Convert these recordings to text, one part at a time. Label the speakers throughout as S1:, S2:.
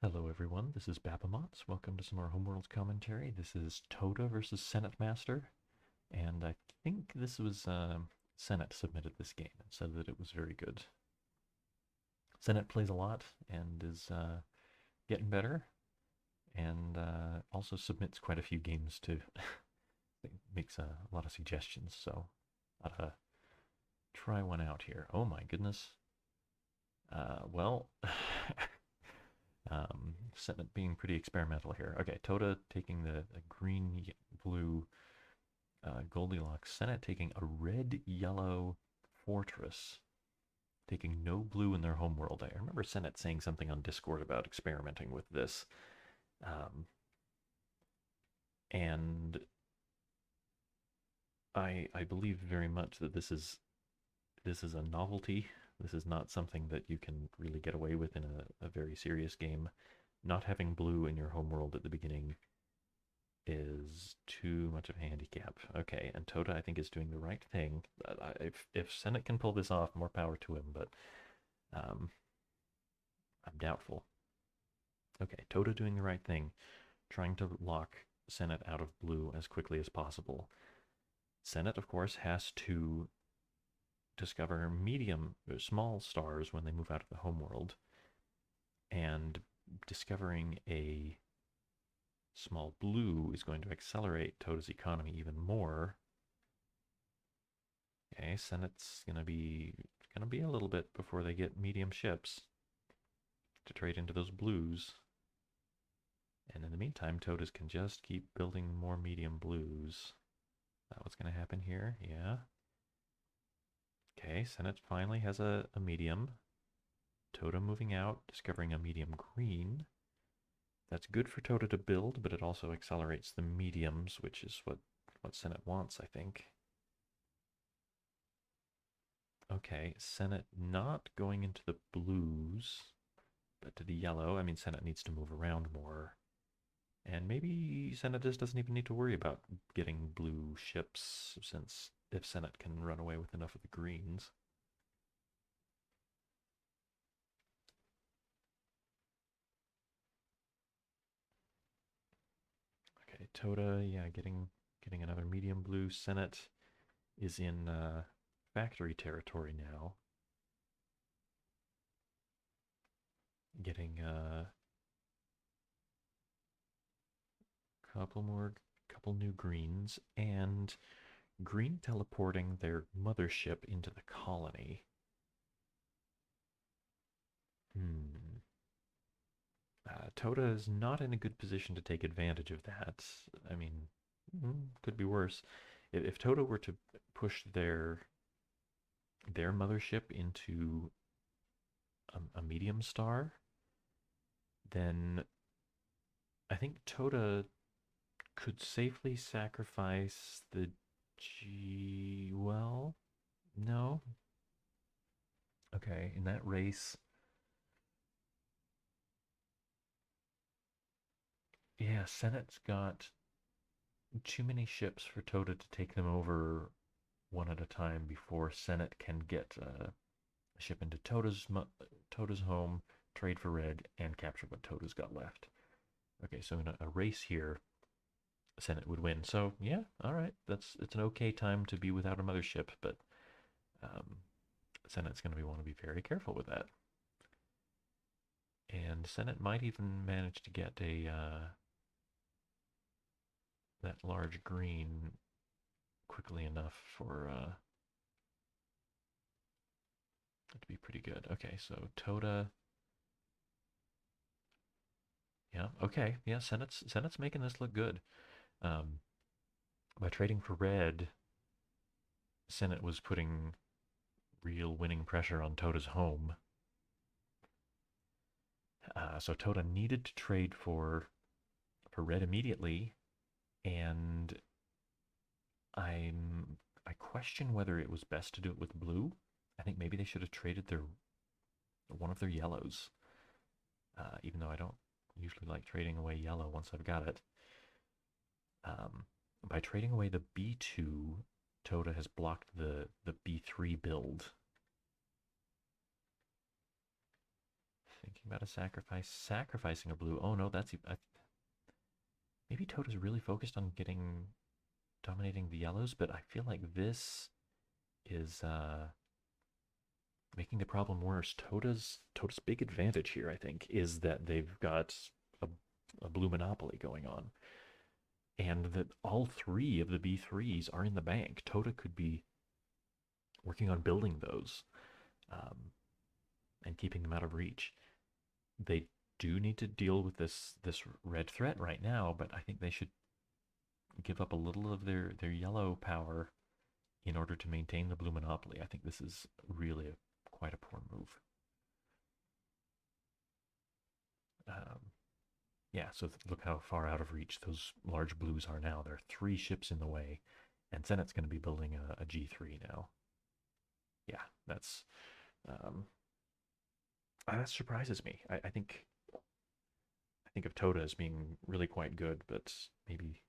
S1: Hello everyone, this is Babamots. Welcome to some more Homeworlds commentary. This is toada versus SenetMaster, and I think this was Senet submitted this game and said that it was very good. Senet plays a lot and is getting better, and also submits quite a few games too. Makes a lot of suggestions, so I'll try one out here. Oh my goodness. Well, Senet being pretty experimental here. Okay, toada taking the green, blue Goldilocks. Senet taking a red, yellow fortress, taking no blue in their homeworld. I remember Senet saying something on Discord about experimenting with this. Um, and I believe very much that this is a novelty. This is not something that you can really get away with in a very serious game. Not having blue in your homeworld at the beginning is too much of a handicap. Okay, and toada I think is doing the right thing. If Senet can pull this off, more power to him, but um, I'm doubtful. Okay, toada doing the right thing, trying to lock Senet out of blue as quickly as possible. Senet, of course, has to discover medium, small stars when they move out of the homeworld, and discovering a small blue is going to accelerate toada's economy even more. Okay, Senet's gonna be a little bit before they get medium ships to trade into those blues. And in the meantime, toadas can just keep building more medium blues. Is that what's gonna happen here? Yeah. Okay, Senet finally has a medium. Toada moving out, discovering a medium green. That's good for toada to build, but it also accelerates the mediums, which is what Senet wants, I think. Okay, Senet not going into the blues, but to the yellow. I mean, Senet needs to move around more. And maybe Senet just doesn't even need to worry about getting blue ships, since if Senet can run away with enough of the greens. Okay, toada, yeah, getting another medium blue. Senet is in factory territory now. Getting a couple new greens, and green teleporting their mothership into the colony. Hmm. toada is not in a good position to take advantage of that. I mean, could be worse. If toada were to push their mothership into a medium star, then I think toada could safely sacrifice the G. Well, no. Okay, in that race, yeah, Senet's got too many ships for toada to take them over one at a time before Senet can get a ship into toada's home, trade for red, and capture what toada's got left. Okay, so in a race here, Senet would win. So yeah, all right, it's an okay time to be without a mothership, but um, Senet's going to want to be very careful with that. And Senet might even manage to get a that large green quickly enough for it to be pretty good. Okay, so toada. Yeah, okay. Yeah, Senet's making this look good. Um, by trading for red, Senet was putting real winning pressure on toada's home. So toada needed to trade for red immediately, and I question whether it was best to do it with blue. I think maybe they should have traded their one of their yellows. Even though I don't usually like trading away yellow once I've got it. By trading away the B2, toada has blocked the B3 build. Thinking about a sacrifice. Sacrificing a blue. Oh no, maybe Tota's really focused on dominating the yellows, but I feel like this is making the problem worse. Tota's big advantage here, I think, is that they've got a, a blue monopoly going on, and that all three of the B3s are in the bank. Tota could be working on building those um, and keeping them out of reach. They do need to deal with this red threat right now, but I think they should give up a little of their yellow power in order to maintain the blue monopoly. I think this is really quite a poor move. Um, yeah, so look how far out of reach those large blues are now. There are 3 ships in the way, and Senet's going to be building a G3 now. Yeah, um, that surprises me. I think of Toda as being really quite good, but maybe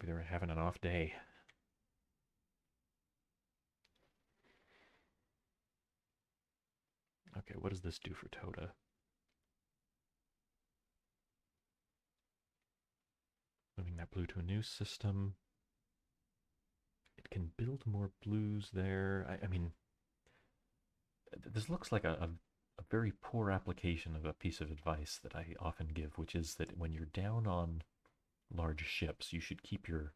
S1: they're having an off day. Okay, what does this do for Toda? Moving that blue to a new system. It can build more blues there. I mean, this looks like a very poor application of a piece of advice that I often give, which is that when you're down on large ships, you should keep your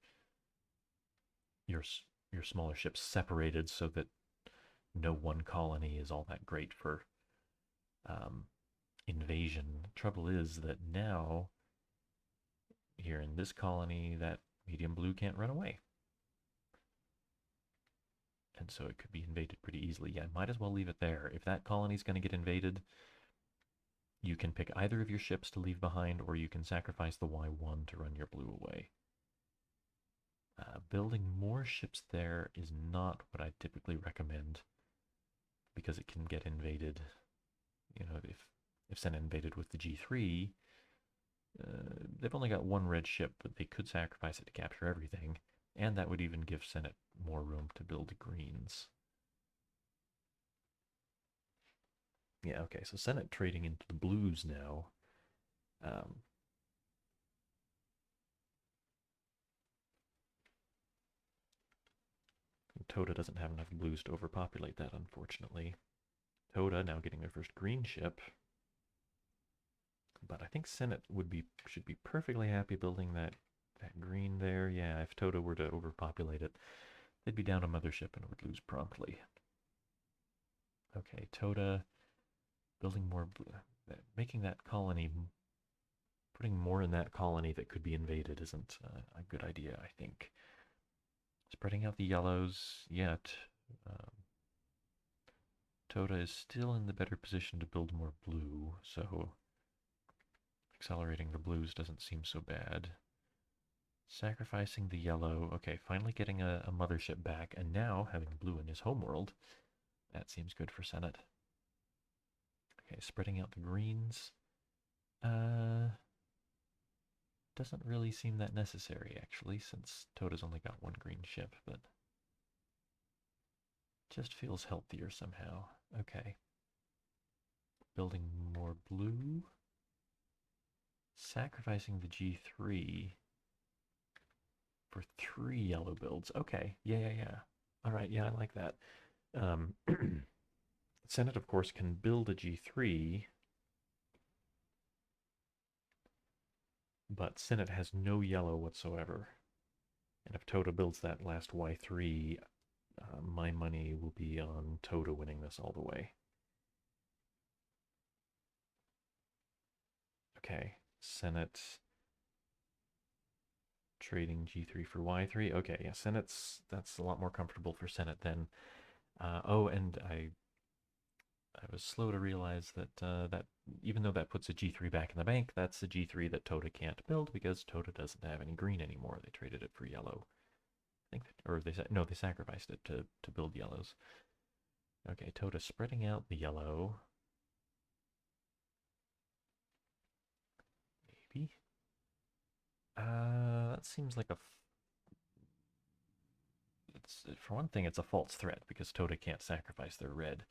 S1: your smaller ships separated so that no one colony is all that great for um, invasion. Trouble is that now here in this colony, that medium blue can't run away. And so it could be invaded pretty easily. Yeah, might as well leave it there. If that colony's going to get invaded, you can pick either of your ships to leave behind, or you can sacrifice the Y1 to run your blue away. Building more ships there is not what I typically recommend, because it can get invaded. You know, if Senet invaded with the G3, they've only got 1 red ship, but they could sacrifice it to capture everything, and that would even give Senet more room to build greens. Yeah, okay, so Senet trading into the blues now. Um, Toda doesn't have enough blues to overpopulate that, unfortunately. Toda now getting their first green ship. But I think Senet should be perfectly happy building that green there. Yeah, if Toda were to overpopulate it, they'd be down a mothership and would lose promptly. Okay, Toda building more, making that colony, putting more in that colony that could be invaded isn't a good idea, I think. Spreading out the yellows, yet Toda is still in the better position to build more blue, so accelerating the blues doesn't seem so bad. Sacrificing the yellow. Okay, finally getting a mothership back, and now having blue in his homeworld. That seems good for Senet. Okay, spreading out the greens. Doesn't really seem that necessary, actually, since Toda's only got 1 green ship, but just feels healthier somehow. Okay. Building more blue. Sacrificing the G3 for 3 yellow builds. Okay, yeah. All right, yeah, I like that. Senet, of course, can build a G3, but Senet has no yellow whatsoever. And if Toda builds that last Y3, my money will be on Toda winning this all the way. Okay, Senet trading G3 for Y3. Okay, yeah, that's a lot more comfortable for Senet then. Oh, and I was slow to realize that that even though that puts a G3 back in the bank, that's a G3 that Toda can't build because Toda doesn't have any green anymore. They traded it for yellow. I think, or they sacrificed it to build yellows. Okay, Toda spreading out the yellow. Maybe. That seems like for one thing, it's a false threat because Toda can't sacrifice their red,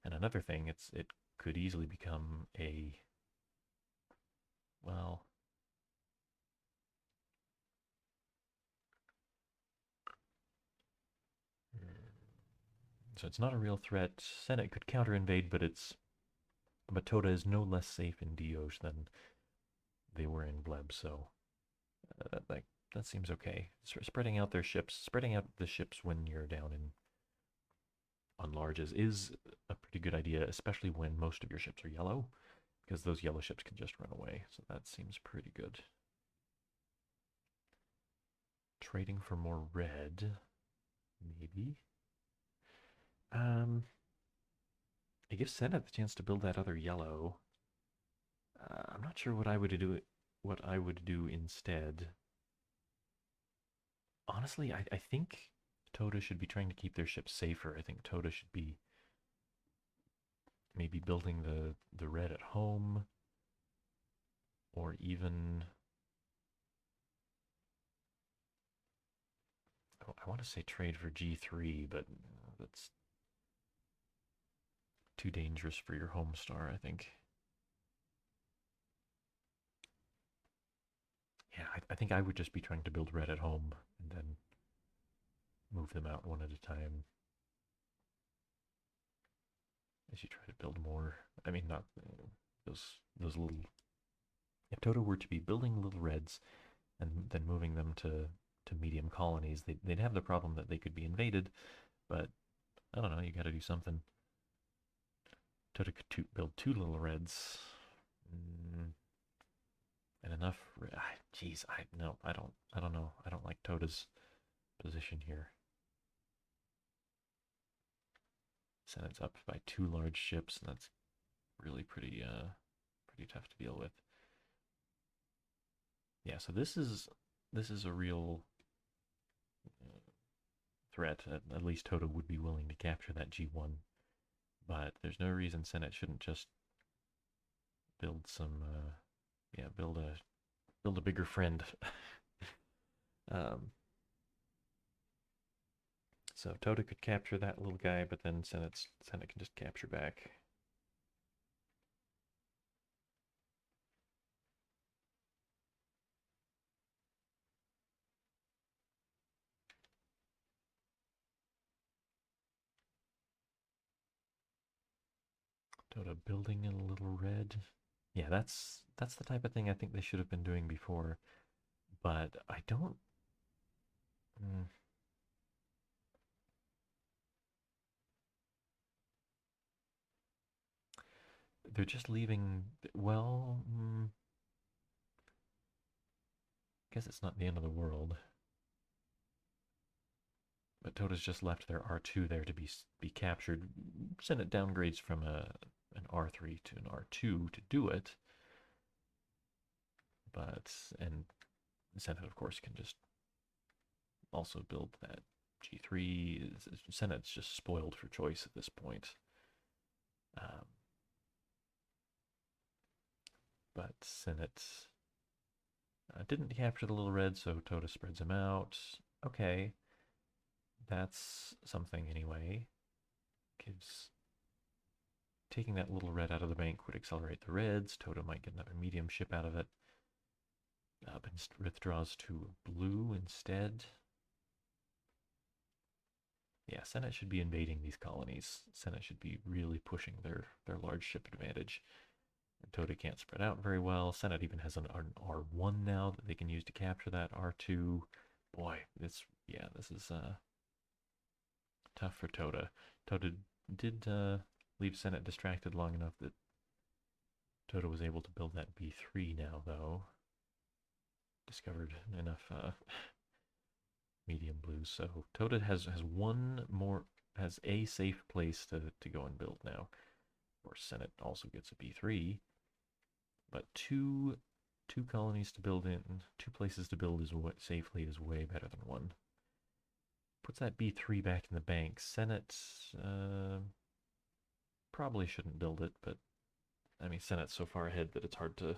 S1: and another thing, it could easily become a, well, so it's not a real threat. Senate could counter invade, but Toda is no less safe in Diosh than they were in Bleb, so that seems okay. Spreading out their ships, spreading out the ships when you're down in on larges is a pretty good idea, especially when most of your ships are yellow, because those yellow ships can just run away. So that seems pretty good. Trading for more red, maybe. It gives Senate the chance to build that other yellow. I'm not sure what I would do. What I would do instead. Honestly, I think Toda should be trying to keep their ships safer. I think Toda should be maybe building the red at home, or even I want to say trade for G3, but that's too dangerous for your home star, I think. Yeah, I think I would just be trying to build red at home and then move them out one at a time as you try to build more. I mean, not those little. If Toto were to be building little reds and then moving them to medium colonies, they'd have the problem that they could be invaded. But I don't know. You got to do something. Toto could build two little reds. And enough. Jeez, no, I don't know. I don't like Toda's position here. Senate's up by two large ships, and that's really pretty tough to deal with. Yeah, so this is a real threat. At least Toda would be willing to capture that G1, but there's no reason Senate shouldn't just build some, build a bigger friend. So Toda could capture that little guy, but then Senate can just capture back. Toda building in a little red. Yeah, that's the type of thing I think they should have been doing before, but I don't. They're just leaving. Well, guess it's not the end of the world. But Toda's just left their R2 there to be captured. Senate downgrades from an R3 to an R2 to do it. And Senate, of course, can just also build that G3. Senate's just spoiled for choice at this point. But Senate didn't capture the little red, so Toda spreads them out. Okay, that's something anyway. Taking that little red out of the bank would accelerate the reds. Toda might get another medium ship out of it. But withdraws to blue instead. Yeah, Senate should be invading these colonies. Senate should be really pushing their large ship advantage. And Toda can't spread out very well. Senate even has an R1 now that they can use to capture that R2. Boy, this is tough for Toda. Toda did leave Senate distracted long enough that Toda was able to build that B3 now, though. Discovered enough medium blues. So Toda has a safe place to go and build now. Of course, Senate also gets a B3, but two colonies to build in, two places to build safely is way better than one. Puts that B3 back in the bank. Senate probably shouldn't build it, but I mean, Senate's so far ahead that it's hard to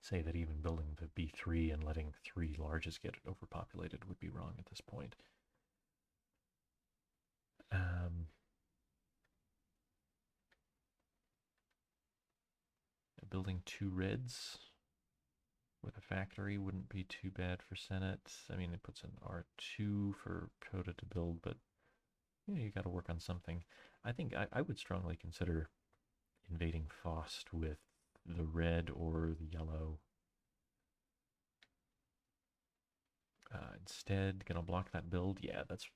S1: say that even building the B3 and letting three larges get overpopulated would be wrong at this point. building 2 reds with a factory wouldn't be too bad for Senate. I mean, it puts an R2 for toada to build, but you got to work on something. I think I would strongly consider invading Faust with the red or the yellow. Instead, gonna block that build. Yeah, that's.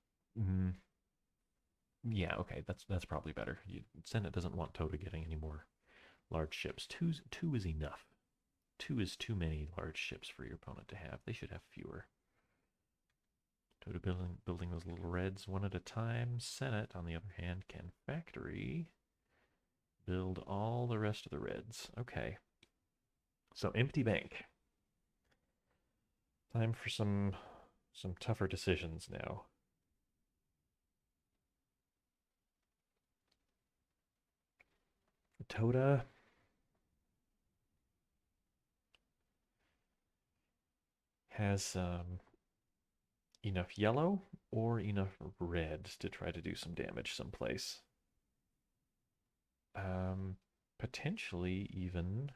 S1: Yeah, okay, that's probably better. Senate doesn't want toada getting any more large ships. Two is enough. 2 is too many large ships for your opponent to have. They should have fewer. toada building those little reds one at a time. Senate, on the other hand, can factory build all the rest of the reds. Okay. So empty bank. Time for some tougher decisions now. toada has enough yellow or enough red to try to do some damage someplace. Potentially even,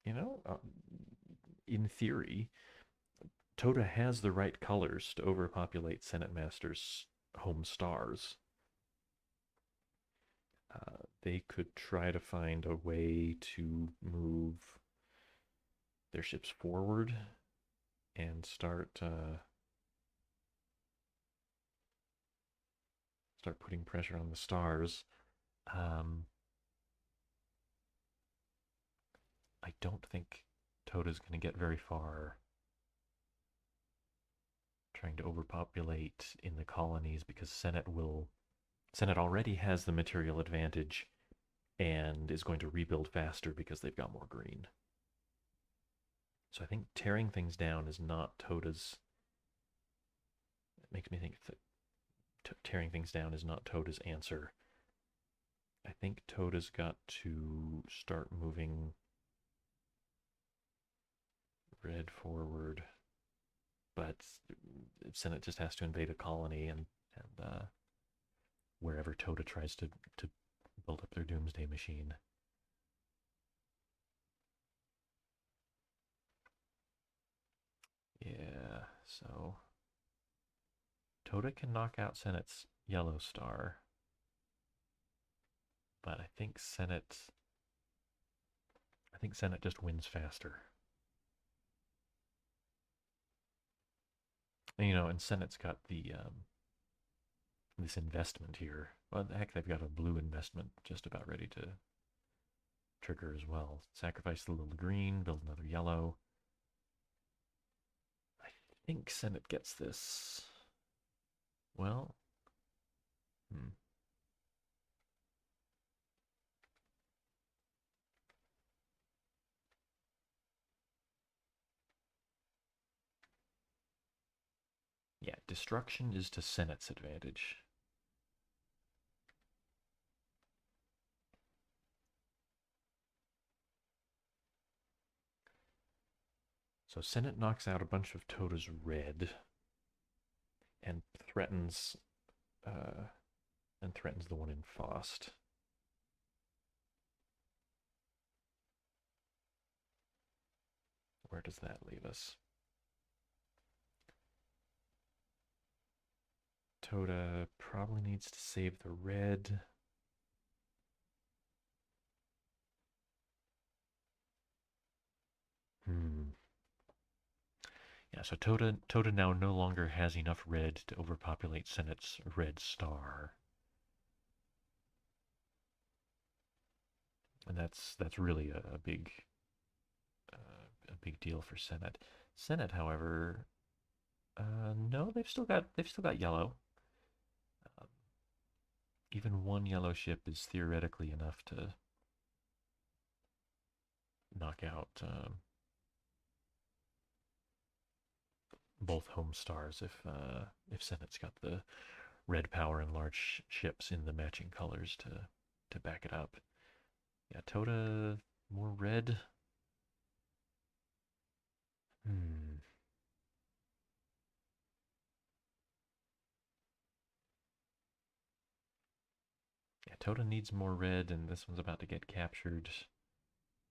S1: in theory, toada has the right colors to overpopulate SenetMaster's home stars. They could try to find a way to move their ships forward and start putting pressure on the stars. I don't think toada's going to get very far trying to overpopulate in the colonies because Senate already has the material advantage and is going to rebuild faster because they've got more green. So I think tearing things down is not toada's. It makes me think that tearing things down is not toada's answer. I think toada's got to start moving red forward, but Senate just has to invade a colony and wherever toada tries to build up their doomsday machine. Yeah, so toada can knock out Senate's yellow star, but I think Senate just wins faster. And Senate's got the this investment here. Well, heck, they've got a blue investment just about ready to trigger as well. Sacrifice the little green, build another yellow. I think Senate gets this. Well, yeah, destruction is to Senate's advantage. So Senate knocks out a bunch of toada's red and threatens the one in Faust. Where does that leave us? toada probably needs to save the red. Yeah, so toada now no longer has enough red to overpopulate Senate's red star. And that's really a big deal for Senate. Senate, however, no, they've still got yellow. Even one yellow ship is theoretically enough to knock out both home stars if Senate's got the red power and large ships in the matching colors to back it up. Yeah, toada more red. Yeah, Yeah, Toda needs more red, and this one's about to get captured.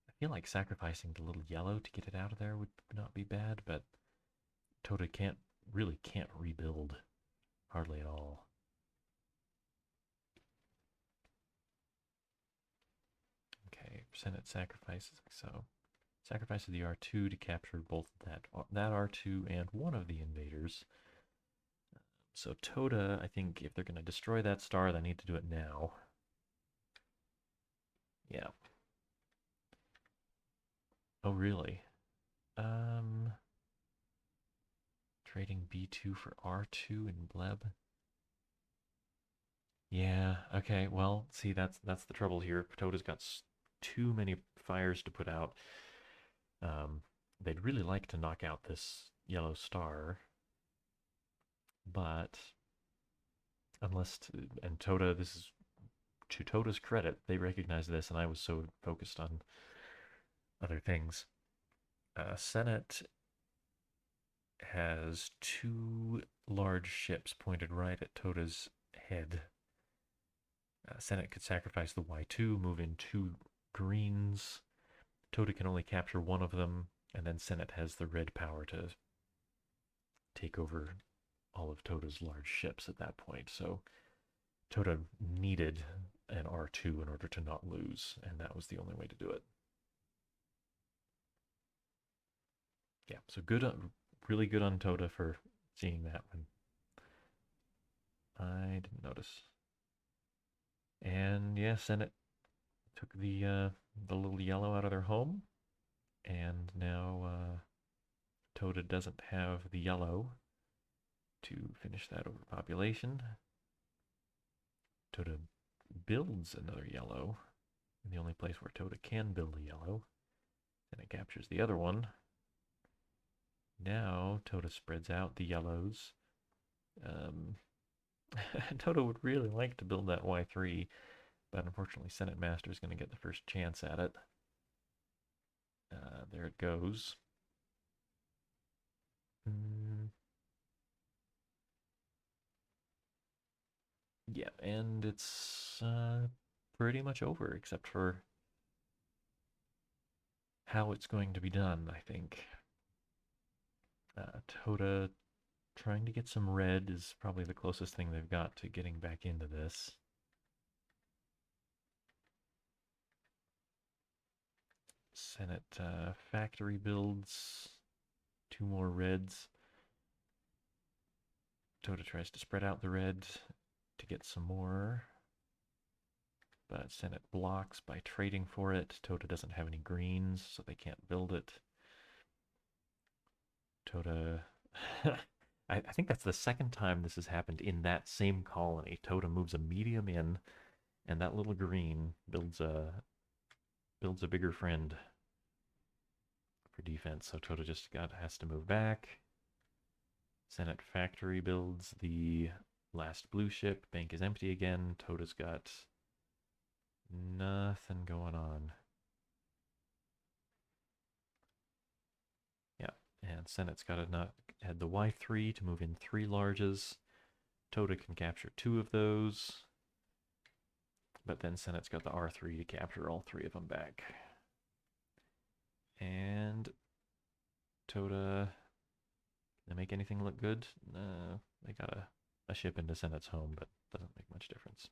S1: I feel like sacrificing the little yellow to get it out of there would not be bad, but Toda really can't rebuild hardly at all. Okay, Senet sacrifices, so sacrifices the R2 to capture both that R2 and one of the invaders. So Toda, I think if they're going to destroy that star, they need to do it now. Yeah. Oh, really? Trading B2 for R2 in Bleb. Yeah, okay. Well, see, that's the trouble here. Toda's got too many fires to put out. Um, they'd really like to knock out this yellow star, but and Toda, this is to Toda's credit, they recognize this, and I was so focused on other things. Senet has two large ships pointed right at Toda's head. Senet could sacrifice the Y2, move in two greens. Toda can only capture one of them, and then Senet has the red power to take over all of Toda's large ships at that point. So Toda needed an R2 in order to not lose, and that was the only way to do it. Yeah, so good, really good on Toda for seeing that one. I didn't notice. And yeah, Senet took the little yellow out of their home, and now Toda doesn't have the yellow to finish that overpopulation. Toda builds another yellow in the only place where Toda can build a yellow, and it captures the other one. Now Toda spreads out the yellows. Toda would really like to build that Y3, but unfortunately SenetMaster is going to get the first chance at it. There it goes. Yeah, and it's pretty much over, except for how it's going to be done, I think. Toda trying to get some red is probably the closest thing they've got to getting back into this. Senet factory builds two more reds. Toda tries to spread out the red to get some more, but Senet blocks by trading for it. Toda doesn't have any greens, so they can't build it. Toda... I think that's the second time this has happened in that same colony. Toda moves a medium in, and that little green builds a bigger friend for defense. So Toda just has to move back. Senet factory builds the last blue ship. Bank is empty again. Toda's got nothing going on. Yeah, and Senet's got had the Y3 to move in three larges. Toda can capture two of those, but then Senet's got the R3 to capture all three of them back. And Toda, they make anything look good? No, they got a ship into Senet's home, but doesn't make much difference.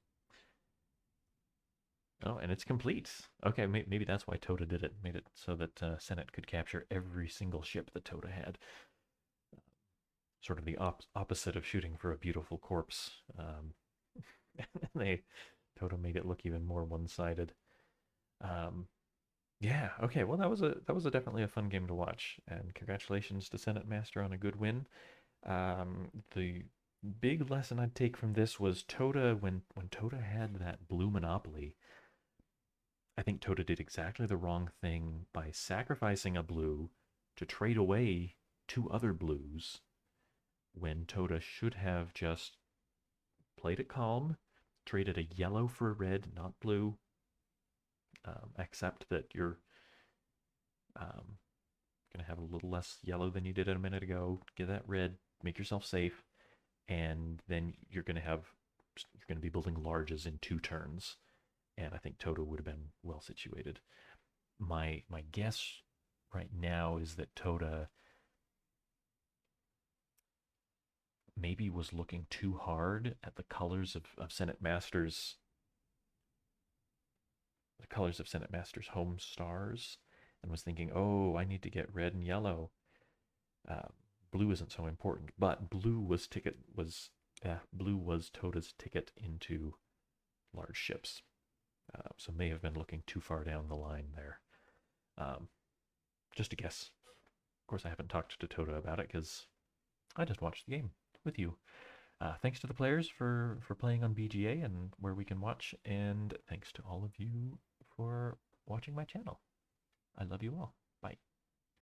S1: Oh, and it's complete. Okay, maybe that's why Toda did it. Made it so that Senet could capture every single ship that Toda had. Sort of the opposite of shooting for a beautiful corpse. Toda made it look even more one-sided. Yeah, okay. Well, that was definitely a fun game to watch, and congratulations to SenetMaster on a good win. The big lesson I'd take from this was Toda, when Toda had that blue monopoly, I think Toda did exactly the wrong thing by sacrificing a blue to trade away two other blues when Toda should have just played it calm, traded a yellow for a red, not blue. Accept that you're going to have a little less yellow than you did a minute ago. Get that red, make yourself safe, and then you're going to have you're going to be building larges in 2 turns, and I think Toada would have been well situated. My guess right now is that Toada maybe was looking too hard at the colors of SenetMaster's home stars, and was thinking, oh, I need to get red and yellow. Uh, blue isn't so important, but blue was Toada's ticket into large ships. So may have been looking too far down the line there. Just a guess. Of course, I haven't talked to Toada about it because I just watched the game with you. Thanks to the players for playing on BGA and where we can watch, and thanks to all of you for watching my channel. I love you all.